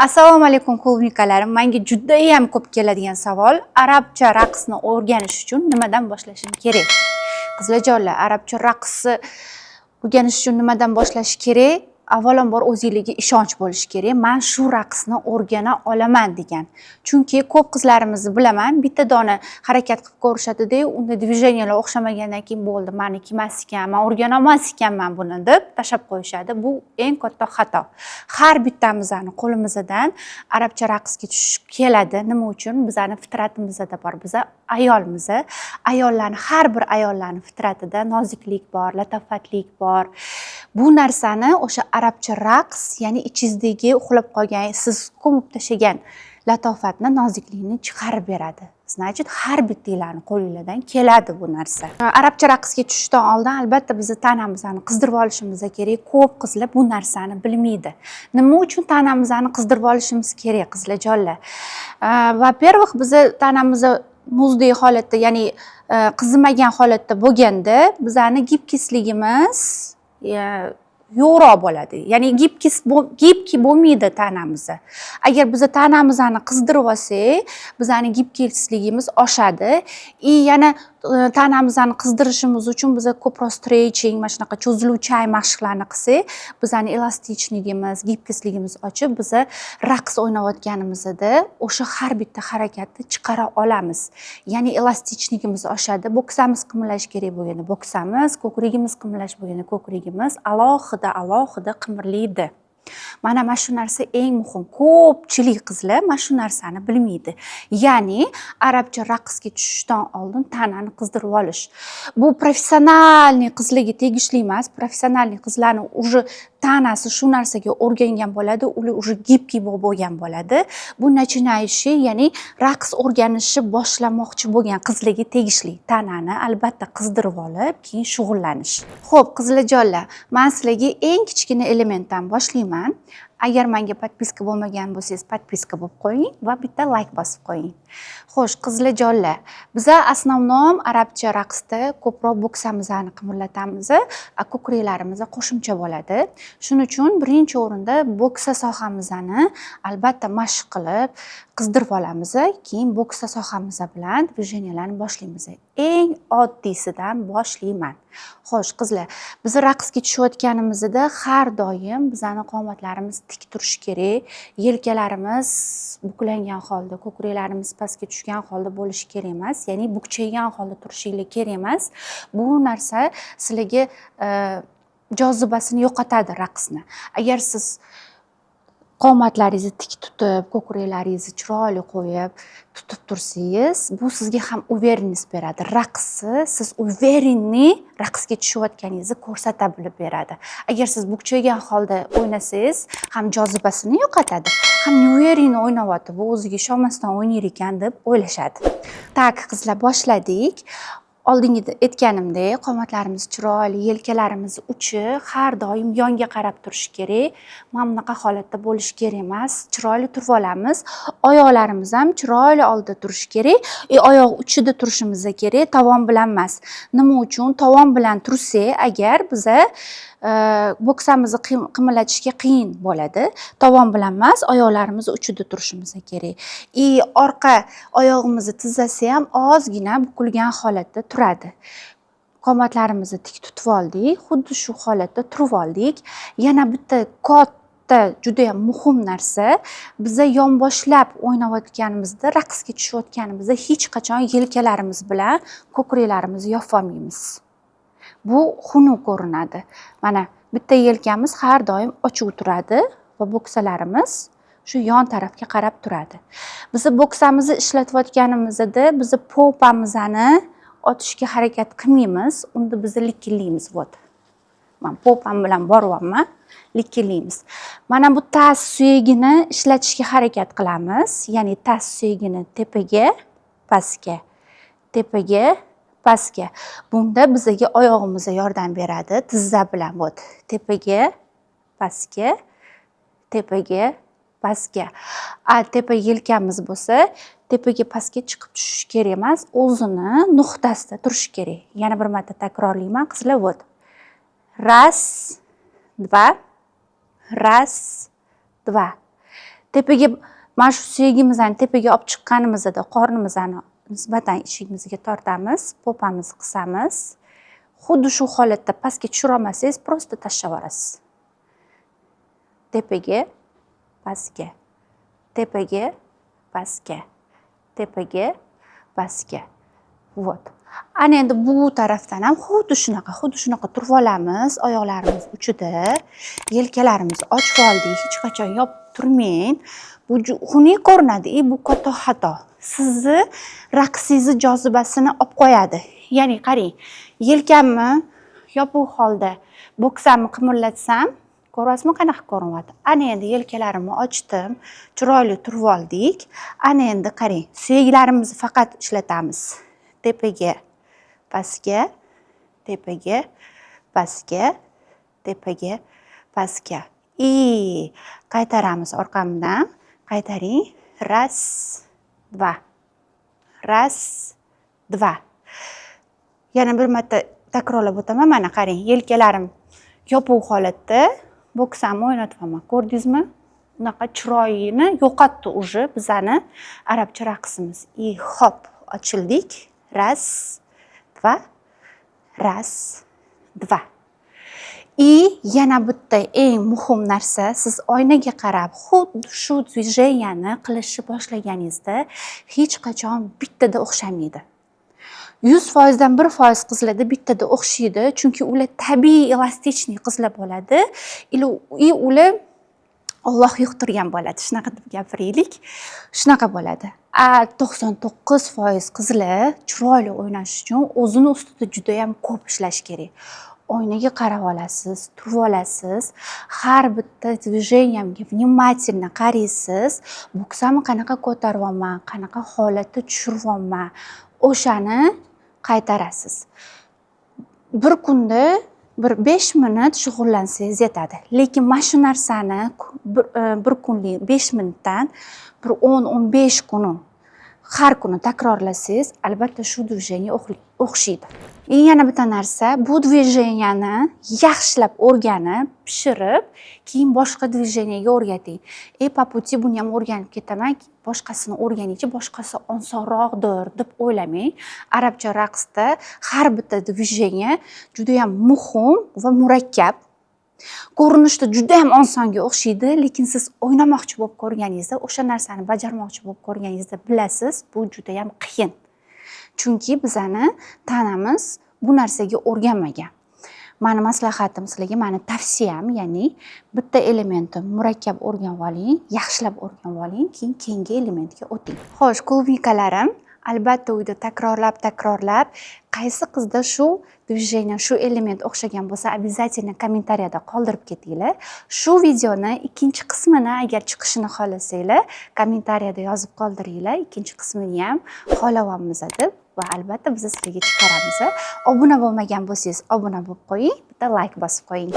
Assalomu alaykum klubnikalarim. Menga juda ham ko'p keladigan savol, arabcha raqsni o'rganish uchun nimadan boshlashim kerak? Qizlarjonlar, arabcha raqsni o'rganish uchun nimadan boshlash kerak? Avvalambor o'zingizga ishonch bo'lish kerak. Men shu raqsni o'rgana olaman degan. Chunki ko'p qizlarimizni bilaman, bitta dona harakat qilib ko'rishadi-da, unda dvijeniyalar o'xshamagandan keyin bo'ldi, meniki emas ekan, men o'rgana olmas ekanman buni deb tashlab qo'yishadi. Bu eng katta xato. Har bittamizning qo'limizdan arabcha raqsga tushib keladi. Nima uchun? Bizning fitratimizda bor. Biz ayolmiz. Ayollarning har bir ayollarning fitratida noziklik bor, latofatlik bor. Bu narsani o'sha arabcha raqs, ya'ni ichingizdagi uxlab qolgan, siz ko'mib tashlagan latofatni, noziklikni chiqarib beradi. Значит, har bittinglarning qo'lingizdan keladi bu narsa. Arabcha raqsga tushishdan oldin albatta biz tanamizni qizdirib olishimiz kerak. Ko'p qizlar bu narsani bilmaydi. Nima uchun tanamizni qizdirib olishimiz kerak, qizlarjonlar? Va-первых, biz tanamizni muzdek holatda, ya'ni qizimagan holatda bo'lganda, bizning gibkisligimiz yo'qroq bo'ladi. Ya'ni gibki bo'lmaydi tanamizni. Agar biz tanamizni qizdirib olsak, bizning gibkisligimiz oshadi. Yana tanamizni qizdirishimiz uchun biz ko'proq stretching, mana shunaqa cho'ziluvchi mashqlarni qilsak, bizning elastichligimiz, gibkisligimiz ochib, biz raqs o'ynayotganimizda o'sha har bitta harakatni chiqara olamiz. Ya'ni elastichligimiz oshadi. Bo'ksamiz qimirlash kerak bo'lganda bo'ksamiz, ko'kragimiz qimirlash bo'lganda ko'kragimiz alohida qimirlaydi. Mana shu narsa eng muhim. Ko'pchilik qizlar mana shu narsani bilmaydi. Ya'ni arabcha raqsga tushishdan oldin tanani qizdirib olish. Bu professionalniy qizlarga tegishli emas. Professionalniy qizlarning уже tanasi shu narsaga o'rgangan bo'ladi, ular уже gibki bo'lgan bo'ladi. Bu начинающий, ya'ni raqs o'rganishni boshlamoqchi bo'lgan qizlarga tegishli. Tanani albatta qizdirib olib, keyin shug'ullanish. Xo'p, qizlarjonlar, men sizlarga eng kichkina elementdan boshlayman. Agar menga podpiska bo'lmagan bo'lsangiz, podpiska bo'lib qo'ying va bitta like bosib qo'ying. Xo'sh, qizlarjonlar, biz asnovnom arabcha raqsda ko'proq bo'ksamizni qimirlatamiz, ko'kraklarimiz qo'shimcha bo'ladi. Shuning uchun birinchi o'rinda bo'ksa sohamizni albatta mashq qilib, qizdirib olamiz, keyin bo'ksa sohamiz bilan dvijeniyalarni boshlaymiz. Eng oddiysidan boshlayman. Xo'sh, qizlar, biz raqsga tushayotganimizda har doim bizning qomatlarimiz tik turishi kerak, yelkalarimiz buklangan holda, ko'kraklarimiz pastga tushgan holda bo'lishi kerak emas, ya'ni bukchaygan holda turishingiz kerak emas. Bu narsa sizlarga jozibasini yo'qotadi raqsni. Agar siz qomatlaringizni tik tutib, ko'kraklaringizni chiroyli qo'yib, tutib tursangiz, bu sizga ham uverенность beradi. Raqsni siz uverенный raqsga tushayotganingizni ko'rsata bilib beradi. Agar siz bukchaygan holda o'ynasangiz, ham jozibasini yo'qotadi, ham uverенный o'ynayapti, bu o'ziga ishonmasdan o'ynayar ekan deb o'ylashadi. Tak, qizlar, boshladik. Oldingi aytganimdek, qomatlarimiz chiroyli, yelkalarimiz uchi har doim yonga qarab turishi kerak. Mana bunaqa holatda bo'lishi kerak emas. Chiroyli turib olamiz. Oyoqlarimiz ham chiroyli oldida turishi kerak. Oyoq uchida turishimiz kerak, tovon bilan emas. Nima uchun? Tovon bilan tursak, agar biz bo'ksamizni qimirlatishga qiyin bo'ladi. Tovon bilan emas, oyoqlarimiz uchida turishimiz kerak. Orqa oyog'imizni tizzasi ham ozgina bukilgan holatda turadi. Qomatlarimizni tik tutib oldik, xuddi shu holatda turib oldik. Yana bitta juda ham muhim narsa, biz yonboshlab o'ynayotganimizda, raqsga tushayotganimizda hech qachon yelkalarimiz bilan ko'kraklarimizni yopolmaymiz. Bu xunuk ko'rinadi. Mana bitta yelkamiz har doim ochiq turadi va bo'ksalarimiz shu yon tarafga qarab turadi. Biz bo'ksamizni ishlatayotganimizda biz popamizni otishga harakat qilmaymiz, unda biz likillaymiz. Men popam bilan boryapman, likillaymiz. Mana bu tas suyagini ishlatishga harakat qilamiz. Ya'ni tas suyagini tepaga, pastga, tepaga, pastga. Bunda bizga oyog'imiz yordam beradi. Tizza bilan tepaga, pastga, tepaga, pastga. Tepa yelkamiz bo'lsa, tepaga pastga chiqib tushish kerak emas, o'zini nuqtasida turish kerak. Yana bir marta takrorlayman, qizlar. Раз, два, раз, два. tepaga mana shu suyagimizni tepaga olib chiqqanimizda qornimizni nisbatan eshigimizga tortamiz, popamizni qisamiz. Xuddi shu holatda pastga tushira olmasangiz, prosta tashlab yuborasiz. Tepaga, pastga, tepaga, pastga, tepaga, pastga. Vot. Ana endi bu tarafdan ham xuddi shunaqa turib olamiz, oyoqlarimiz uchida, yelkalarimizni ochib oldik, hech qachon yopib turmang. Bu xunuk ko'rinadi, bu katta xato. Sizni raqsingizni jozibasini olib qo'yadi. Ya'ni qarang, yelkamni yopiq holda bo'ksamni qimirlatsam, ko'ryapsizmi qanaqa ko'rinyapti? Ana endi yelkalarimni ochdim, chiroyli turib oldik. Ana endi qarang, suyaklarimizni faqat ishlatamiz. Tepaga, pastga, tepaga, pastga, tepaga, pastga. Qaytaramiz orqamdan. Qaytaring. Ras, dva. Ras, dva. Yana bir marta takrorlab o'taman. Mana qarang, yelkalarim yopiq holatda bo'ksamni o'ynatibman. Ko'rdingizmi? Bunaqa chiroyini yo'qotdi уже bizani arabcha raqsimiz. Hop, ochildik. Ras, dva. Ras, dva. Yana bitta eng muhim narsa, siz oynaga qarab xuddi shu движениyani qilishni boshlaganingizda hech qachon bittada o'xshamaydi. 100% dan 1% qizlarda bittada o'xshaydi, chunki ular tabiiy elastichniy qizlar bo'ladi. Ular Alloh yuqtirgan bo'ladi, shunaqa deb gapiraylik. Shunaqa bo'ladi. 99% qizlar chiroyli o'ynash uchun o'zini ustida juda ham ko'p ishlash kerak. Oynaga qarab olasiz, turib olasiz, har bitta движениямga внимательно qaraysiz. Bo'ksamni qanaqa ko'taryapman, qanaqa holatda tushiryapman, o'shani qaytarasiz. Bir kunda bir 5 minut shug'ullansangiz yetadi. Lekin mana shu narsani bir kunlik 5 minutdan bir 10-15 kuni har kuni takrorlasangiz, albatta shu движение o'xshaydi. Yana bitta narsa, bu движениyani yaxshilab o'rganib, pishirib, keyin boshqa движениyaga o'rgating. Po puti buni ham o'rganib ketaman, boshqasini o'rganingchi, boshqasi osonroqdir deb o'ylamang. Arabcha raqsda har bitta движение juda ham muhim va murakkab. Ko'rinishda juda ham osonga o'xshaydi, lekin siz o'ynamoqchi bo'lib ko'rganingizda, o'sha narsani bajarmoqchi bo'lib ko'rganingizda bilasiz, bu juda ham qiyin. Chunki bizani tanamiz bu narsaga o'rganmagan. Mani maslahatim sizlarga, mani tavsiyam, ya'ni bitta elementni murakkab o'rganib oling, yaxshilab o'rganib oling, keyin keyingi elementga o'ting. Xo'sh, klubnikalarim, albatta uyda takrorlab, qaysi qizda shu движение, shu element o'xshagan bo'lsa, обязательно kommentariyada qoldirib ketinglar. Shu videoni ikkinchi qismini agar chiqishini xohlasanglar, kommentariyada yozib qoldiringlar. Ikkinchi qismini ham xohlayapmiz deb va albatta biz sizlarga chiqaramiz. Obuna bo'lmagan bo'lsangiz, obuna bo'lib qo'ying, bitta like bosib qo'ying.